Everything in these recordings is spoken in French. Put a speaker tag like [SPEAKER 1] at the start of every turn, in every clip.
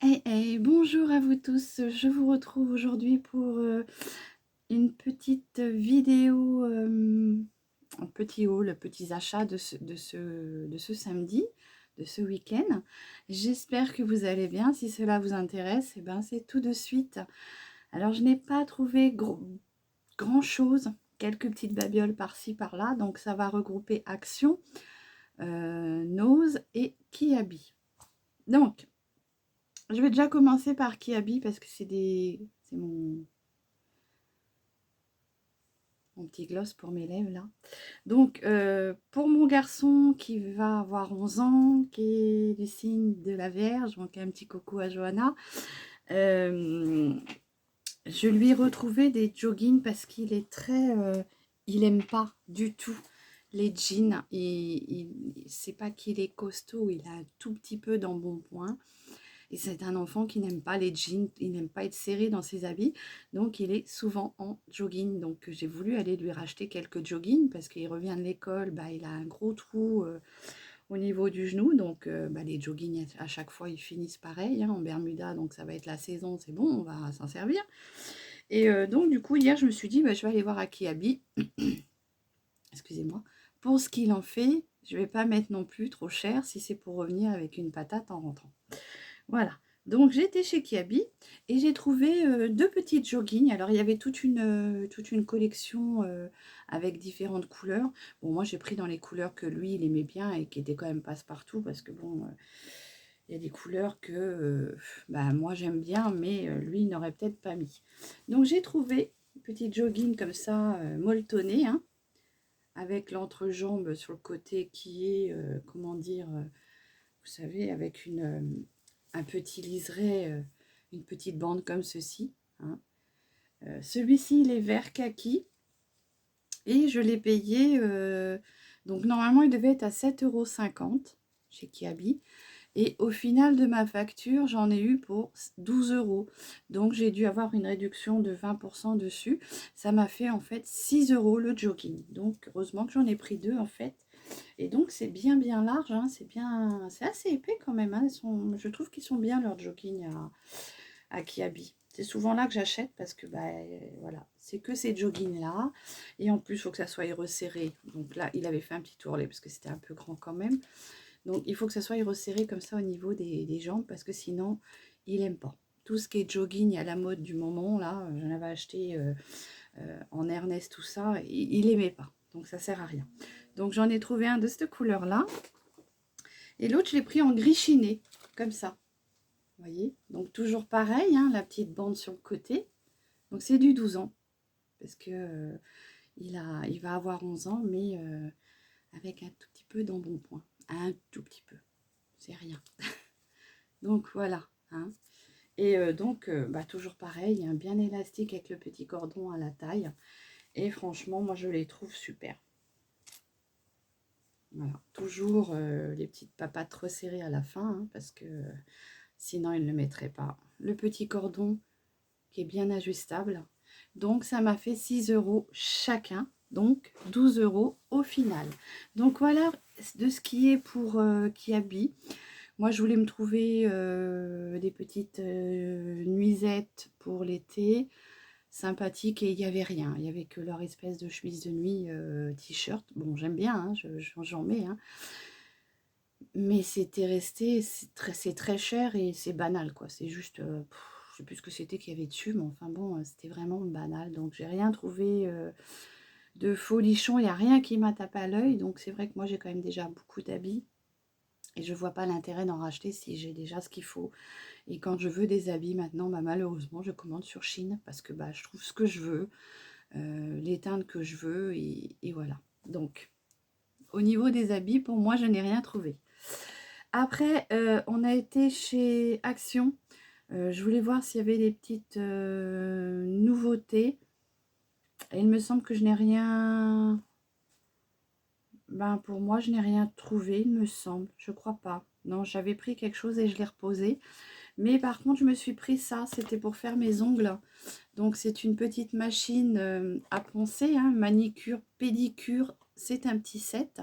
[SPEAKER 1] Bonjour à vous tous, je vous retrouve aujourd'hui pour une petite vidéo, un petit haul, petits achats de ce samedi, de ce week-end. J'espère que vous allez bien. Si cela vous intéresse, eh ben, c'est tout de suite. Alors je n'ai pas trouvé grand chose, quelques petites babioles par-ci par-là, donc ça va regrouper Action, Nose et Kiabi. Donc je vais déjà commencer par Kiabi parce que c'est mon petit gloss pour mes lèvres là. Donc pour mon garçon qui va avoir 11 ans, qui est du signe de la Vierge, donc un petit coucou à Johanna, je lui ai retrouvé des joggings parce qu'il est très... il aime pas du tout les jeans. C'est pas qu'il est costaud, il a un tout petit peu d'embonpoint. Et c'est un enfant qui n'aime pas les jeans, il n'aime pas être serré dans ses habits, donc il est souvent en jogging. Donc j'ai voulu aller lui racheter quelques joggings parce qu'il revient de l'école, bah, il a un gros trou au niveau du genou, donc bah, les joggings à chaque fois ils finissent pareil, hein, en Bermuda, donc ça va être la saison, c'est bon, on va s'en servir. Et donc du coup hier je me suis dit, bah, je vais aller voir à Kiabi, excusez-moi, pour ce qu'il en fait. Je vais pas mettre non plus trop cher si c'est pour revenir avec une patate en rentrant. Voilà, donc j'étais chez Kiabi et j'ai trouvé deux petites joggings. Alors il y avait toute une collection avec différentes couleurs. Bon, moi j'ai pris dans les couleurs que lui il aimait bien et qui étaient quand même passe-partout parce que bon, il y a des couleurs que bah, moi j'aime bien, mais lui il n'aurait peut-être pas mis. Donc j'ai trouvé une petite jogging comme ça, molletonnée, hein, avec l'entrejambe sur le côté qui est, comment dire, vous savez, avec un petit liseré, une petite bande comme ceci, hein. Celui-ci, il est vert kaki et je l'ai payé, donc normalement, il devait être à 7,50 € chez Kiabi. Et au final de ma facture, j'en ai eu pour 12 €. Donc, j'ai dû avoir une réduction de 20% dessus. Ça m'a fait en fait 6 € le jogging. Donc, heureusement que j'en ai pris deux en fait. Et donc, c'est bien large, hein, c'est assez épais quand même, hein. Je trouve qu'ils sont bien leurs joggings à Kiabi. C'est souvent là que j'achète parce que, bah, voilà, c'est que ces joggings-là. Et en plus, il faut que ça soit resserré. Donc là, il avait fait un petit tourlet parce que c'était un peu grand quand même. Donc, il faut que ça soit resserré comme ça au niveau des jambes parce que sinon, il n'aime pas. Tout ce qui est jogging à la mode du moment, là, j'en avais acheté en Ernest, tout ça, il n'aimait pas. Donc, ça sert à rien. Donc, j'en ai trouvé un de cette couleur-là. Et l'autre, je l'ai pris en gris chiné, comme ça. Vous voyez? Donc, toujours pareil, hein, la petite bande sur le côté. Donc, c'est du 12 ans. Parce que il va avoir 11 ans, mais avec un tout petit peu d'embonpoint. Un tout petit peu. C'est rien. Donc, voilà. Hein. Et donc, bah, toujours pareil, hein, bien élastique avec le petit cordon à la taille. Et franchement, moi, je les trouve super. Voilà. Toujours les petites papates resserrées à la fin, hein, parce que sinon, il ne le mettrait pas. Le petit cordon qui est bien ajustable. Donc, ça m'a fait 6 € chacun. Donc, 12 € au final. Donc, voilà de ce qui est pour Kiabi. Moi, je voulais me trouver des petites nuisettes pour l'été, sympathiques, et il n'y avait rien. Il n'y avait que leur espèce de chemise de nuit, t-shirt. Bon, j'aime bien, hein, j'en mets, hein. Mais c'était resté, c'est très cher et c'est banal, quoi. C'est juste, je sais plus ce que c'était qu'il y avait dessus, mais enfin bon, c'était vraiment banal. Donc, j'ai rien trouvé de folichon. Il n'y a rien qui m'a tapé à l'œil. Donc, c'est vrai que moi, j'ai quand même déjà beaucoup d'habits. Et je vois pas l'intérêt d'en racheter si j'ai déjà ce qu'il faut. Et quand je veux des habits maintenant, bah, malheureusement, je commande sur Chine parce que bah, je trouve ce que je veux, les teintes que je veux, et voilà. Donc, au niveau des habits, pour moi, je n'ai rien trouvé. Après, on a été chez Action. Je voulais voir s'il y avait des petites nouveautés. Et il me semble que je n'ai rien... Ben, pour moi, je n'ai rien trouvé, il me semble. Je crois pas. Non, j'avais pris quelque chose et je l'ai reposé. Mais par contre, je me suis pris ça. C'était pour faire mes ongles. Donc, c'est une petite machine à poncer, hein, manicure, pédicure. C'est un petit set.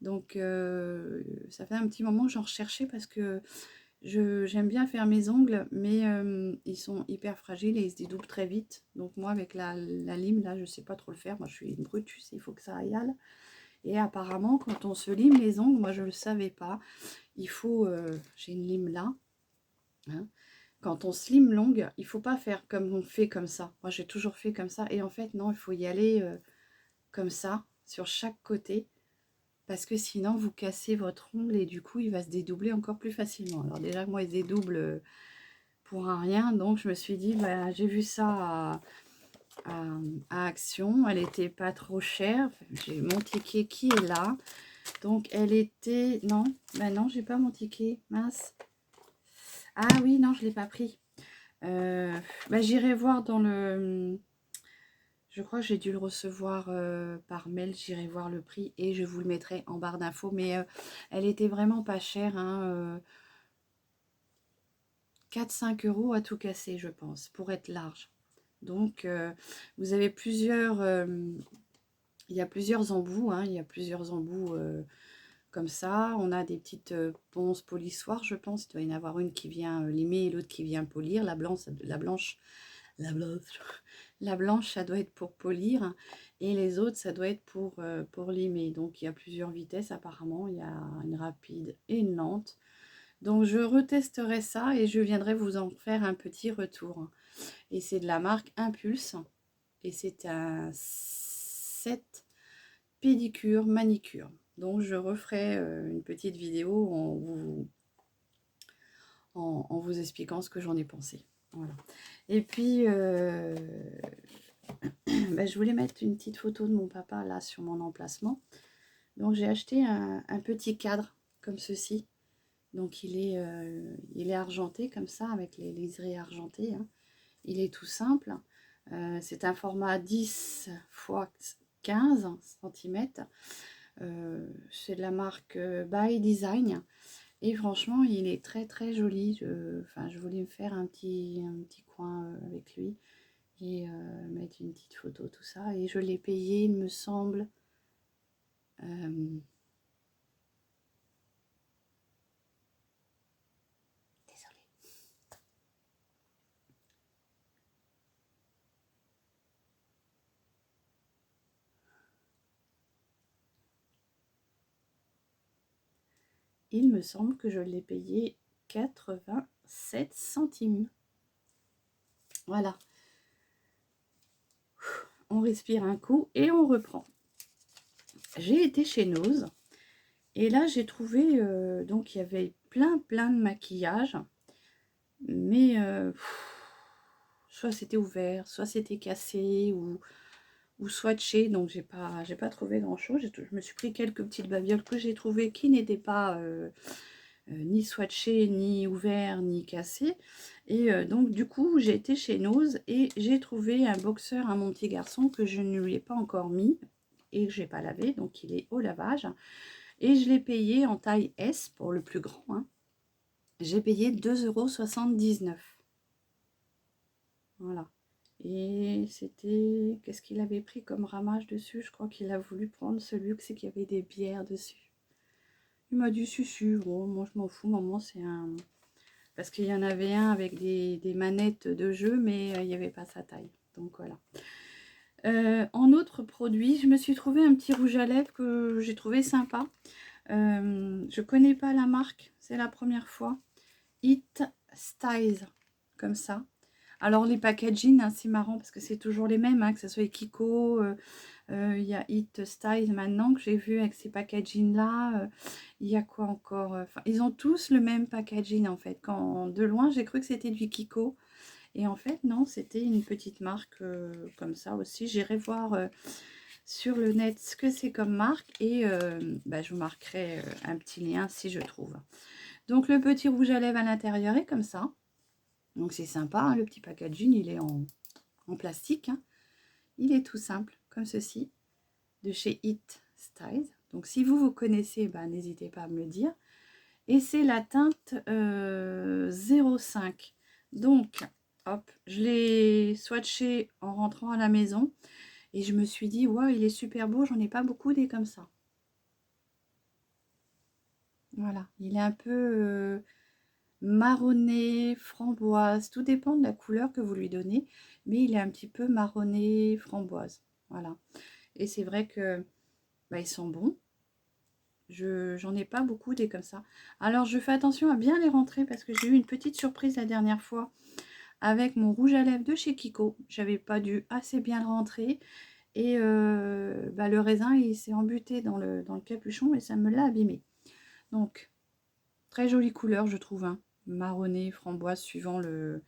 [SPEAKER 1] Donc, ça fait un petit moment que j'en recherchais parce que J'aime bien faire mes ongles, mais ils sont hyper fragiles et ils se dédoublent très vite. Donc moi, avec la lime, là, je sais pas trop le faire. Moi, je suis une brute, tu sais, il faut que ça aille. Et apparemment, quand on se lime les ongles, moi, je ne le savais pas. Il faut... j'ai une lime là. Hein. Quand on se lime l'ongle, il faut pas faire comme on fait comme ça. Moi, j'ai toujours fait comme ça. Et en fait, non, il faut y aller comme ça, sur chaque côté. Parce que sinon, vous cassez votre ongle et du coup, il va se dédoubler encore plus facilement. Alors déjà, moi, il se dédouble pour un rien. Donc, je me suis dit, bah, j'ai vu ça à Action. Elle était pas trop chère. J'ai mon ticket qui est là. Donc, elle était... Non, bah non, j'ai pas mon ticket. Mince. Ah oui, non, je l'ai pas pris. Bah, j'irai voir dans le... Je crois que j'ai dû le recevoir par mail. J'irai voir le prix et je vous le mettrai en barre d'infos. Mais elle était vraiment pas chère. Hein, 4-5 euros à tout casser, je pense, pour être large. Donc, vous avez plusieurs... il y a plusieurs embouts. Hein, il y a plusieurs embouts comme ça. On a des petites ponces polissoires, je pense. Il doit y en avoir une qui vient limer et l'autre qui vient polir. La blanche, la blanche, ça doit être pour polir et les autres, ça doit être pour limer. Donc, il y a plusieurs vitesses apparemment. Il y a une rapide et une lente. Donc, je retesterai ça et je viendrai vous en faire un petit retour. Et c'est de la marque Impulse. Et c'est un set pédicure, manicure. Donc, je referai une petite vidéo en vous expliquant ce que j'en ai pensé. Voilà. Et puis, bah, je voulais mettre une petite photo de mon papa là sur mon emplacement. Donc j'ai acheté un petit cadre comme ceci. Donc il est argenté comme ça avec les liserés argentés. Hein. Il est tout simple. C'est un format 10 x 15 cm. C'est de la marque By Design. Et franchement, il est très très joli. Je voulais me faire un petit coin avec lui. Et mettre une petite photo, tout ça. Et je l'ai payé, il me semble. Désolée. Il me semble que je l'ai payé 87 centimes. Voilà. On respire un coup et on reprend. J'ai été chez Nose. Et là, j'ai trouvé... donc, il y avait plein de maquillage. Mais... soit c'était ouvert, soit c'était cassé, ou swatché, donc j'ai pas trouvé grand chose. Je me suis pris quelques petites babioles que j'ai trouvées qui n'étaient pas ni swatchées, ni ouverts, ni cassées. Et donc du coup j'ai été chez Nose et j'ai trouvé un boxeur à mon petit garçon que je ne lui ai pas encore mis et que j'ai pas lavé, donc il est au lavage. Et je l'ai payé en taille S pour le plus grand. Hein. J'ai payé 2,79 €. Voilà. Et c'était... Qu'est-ce qu'il avait pris comme ramage dessus? Je crois qu'il a voulu prendre celui qui y avait des bières dessus. Il m'a dit si. Bon, moi je m'en fous, maman, c'est un... Parce qu'il y en avait un avec des manettes de jeu, mais il n'y avait pas sa taille. Donc voilà. En autre produit, je me suis trouvé un petit rouge à lèvres que j'ai trouvé sympa. Je connais pas la marque, c'est la première fois. It Styles, comme ça. Alors les packaging, hein, c'est marrant parce que c'est toujours les mêmes, hein, que ce soit Kiko, il y a It Style maintenant que j'ai vu avec ces packaging là. Il y a quoi encore? Ils ont tous le même packaging en fait. Quand de loin j'ai cru que c'était du Kiko. Et en fait non, c'était une petite marque comme ça aussi. J'irai voir sur le net ce que c'est comme marque. Et bah, je vous marquerai un petit lien si je trouve. Donc le petit rouge à lèvres à l'intérieur est comme ça. Donc c'est sympa, hein, le petit packaging, il est en plastique. Hein. Il est tout simple, comme ceci, de chez It Styles. Donc si vous connaissez, bah, n'hésitez pas à me le dire. Et c'est la teinte 05. Donc, hop, je l'ai swatché en rentrant à la maison. Et je me suis dit, ouais, il est super beau, j'en ai pas beaucoup des comme ça. Voilà, il est un peu marronné, framboise, tout dépend de la couleur que vous lui donnez, mais il est un petit peu marronné, framboise, voilà. Et c'est vrai que bah, ils sont bons. J'en ai pas beaucoup des comme ça. Alors je fais attention à bien les rentrer parce que j'ai eu une petite surprise la dernière fois avec mon rouge à lèvres de chez Kiko. J'avais pas dû assez bien le rentrer et bah, le raisin il s'est embuté dans le capuchon et ça me l'a abîmé. Donc très jolie couleur je trouve, hein. Marronné, framboise suivant le...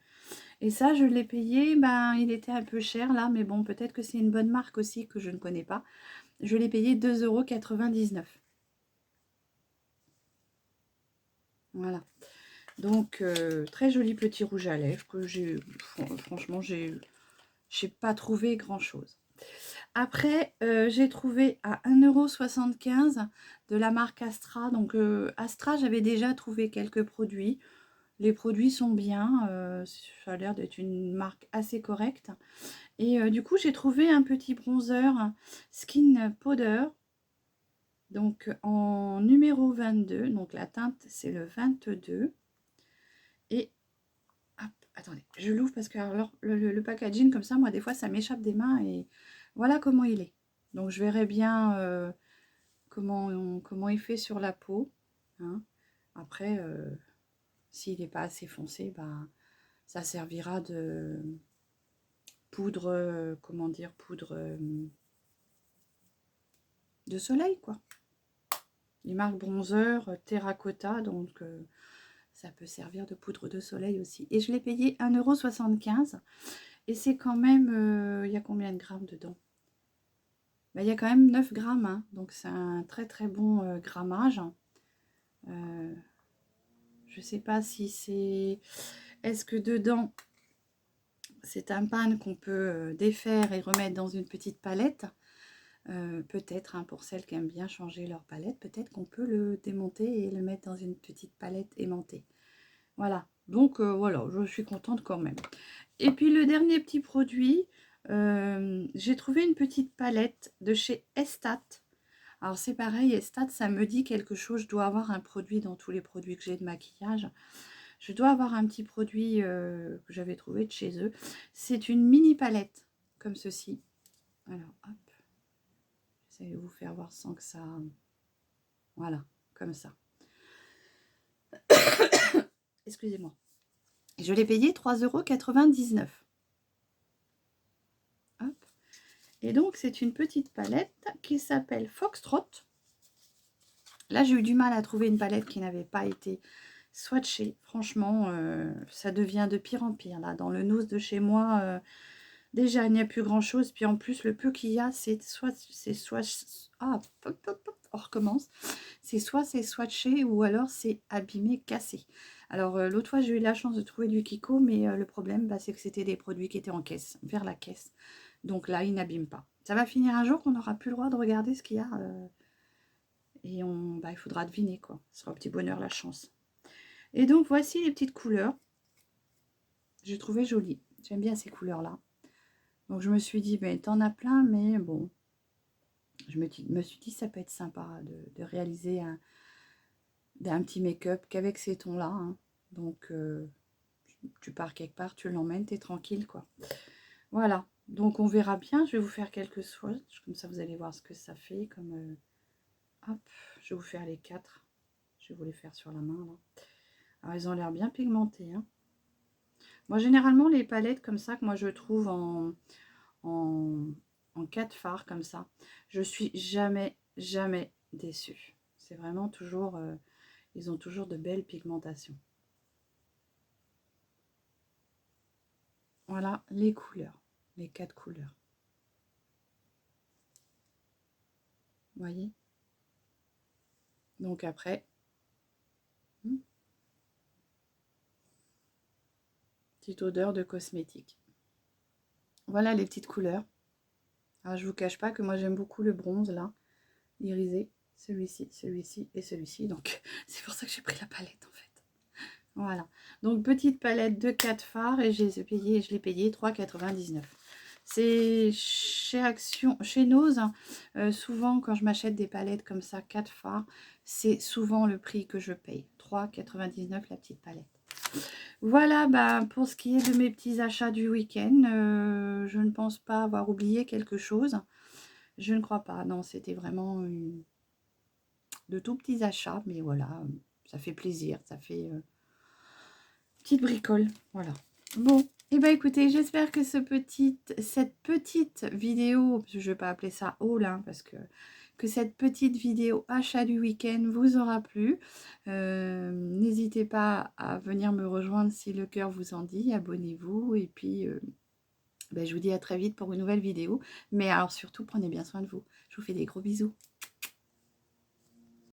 [SPEAKER 1] Et ça je l'ai payé, ben il était un peu cher là, mais bon peut-être que c'est une bonne marque aussi que je ne connais pas. Je l'ai payé 2,99 €. Voilà. Donc, très joli petit rouge à lèvres que j'ai, franchement, j'ai pas trouvé grand-chose. Après, j'ai trouvé à 1,75 € de la marque Astra. Donc, Astra, j'avais déjà trouvé quelques produits. Les produits sont bien. Ça a l'air d'être une marque assez correcte. Et du coup, j'ai trouvé un petit bronzer Skin Powder. Donc, en numéro 22. Donc, la teinte, c'est le 22. Et hop, attendez, je l'ouvre parce que alors, le packaging comme ça, moi des fois ça m'échappe des mains et voilà comment il est. Donc je verrai bien comment il fait sur la peau, hein. Après, s'il n'est pas assez foncé, bah, ça servira de poudre, comment dire, poudre de soleil quoi. Les marques bronzer, terracotta, donc ça peut servir de poudre de soleil aussi. Et je l'ai payé 1,75 €. Et c'est quand même... il y a combien de grammes dedans? Bah, il y a quand même 9 grammes. Hein, donc c'est un très très bon grammage. Je sais pas si c'est... Est-ce que dedans, c'est un pan qu'on peut défaire et remettre dans une petite palette? Peut-être, hein, pour celles qui aiment bien changer leur palette, peut-être qu'on peut le démonter et le mettre dans une petite palette aimantée. Voilà, donc voilà, je suis contente quand même. Et puis le dernier petit produit, j'ai trouvé une petite palette de chez Estat. Alors c'est pareil, Estat, ça me dit quelque chose. Je dois avoir un produit dans tous les produits que j'ai de maquillage. Je dois avoir un petit produit que j'avais trouvé de chez eux. C'est une mini palette, comme ceci. Alors, hop. J'essaie de vous faire voir sans que ça... Voilà, comme ça. Excusez-moi. Je l'ai payé 3,99 €. Hop. Et donc, c'est une petite palette qui s'appelle Foxtrot. Là, j'ai eu du mal à trouver une palette qui n'avait pas été swatchée. Franchement, ça devient de pire en pire. Là, dans le nose de chez moi, déjà, il n'y a plus grand-chose. Puis en plus, le peu qu'il y a, c'est soit... Ah, on recommence. C'est soit c'est swatché ou alors c'est abîmé, cassé. Alors, l'autre fois, j'ai eu la chance de trouver du Kiko, mais le problème, bah, c'est que c'était des produits qui étaient en caisse, vers la caisse. Donc là, ils n'abîment pas. Ça va finir un jour qu'on n'aura plus le droit de regarder ce qu'il y a. Et bah, il faudra deviner, quoi. Ce sera au petit bonheur, la chance. Et donc, voici les petites couleurs. J'ai trouvé jolies. J'aime bien ces couleurs-là. Donc, je me suis dit, ben, t'en as plein, mais bon. Je me suis dit, ça peut être sympa de réaliser un petit make-up qu'avec ces tons-là. Hein. Donc, tu pars quelque part, tu l'emmènes, t'es tranquille, quoi. Voilà. Donc, on verra bien. Je vais vous faire quelques swatchs. Comme ça, vous allez voir ce que ça fait. Comme, hop, je vais vous faire les 4. Je vais vous les faire sur la main, là. Alors, ils ont l'air bien pigmentés. Hein. Moi, généralement, les palettes comme ça, que moi, je trouve en 4 fards, comme ça, je suis jamais déçue. C'est vraiment toujours... ils ont toujours de belles pigmentations. Voilà les couleurs. Les 4 couleurs. Vous voyez? Donc après... petite odeur de cosmétique. Voilà les petites couleurs. Alors, je vous cache pas que moi, j'aime beaucoup le bronze, là. Irisé. Celui-ci, celui-ci et celui-ci. Donc, c'est pour ça que j'ai pris la palette, en fait. Voilà. Donc, petite palette de 4 fards et je l'ai payé 3,99 €. C'est chez Action, chez Nose. Souvent, quand je m'achète des palettes comme ça, 4 fards, c'est souvent le prix que je paye. 3,99 € la petite palette. Voilà, bah, pour ce qui est de mes petits achats du week-end, je ne pense pas avoir oublié quelque chose. Je ne crois pas, non, c'était vraiment de tout petits achats, mais voilà, ça fait plaisir, ça fait petite bricole, voilà. Bon, et ben écoutez, j'espère que cette petite vidéo, parce que je ne vais pas appeler ça haul, hein, parce que cette petite vidéo achat du week-end vous aura plu. N'hésitez pas à venir me rejoindre si le cœur vous en dit, abonnez-vous, et puis ben, je vous dis à très vite pour une nouvelle vidéo. Mais alors surtout, prenez bien soin de vous. Je vous fais des gros bisous.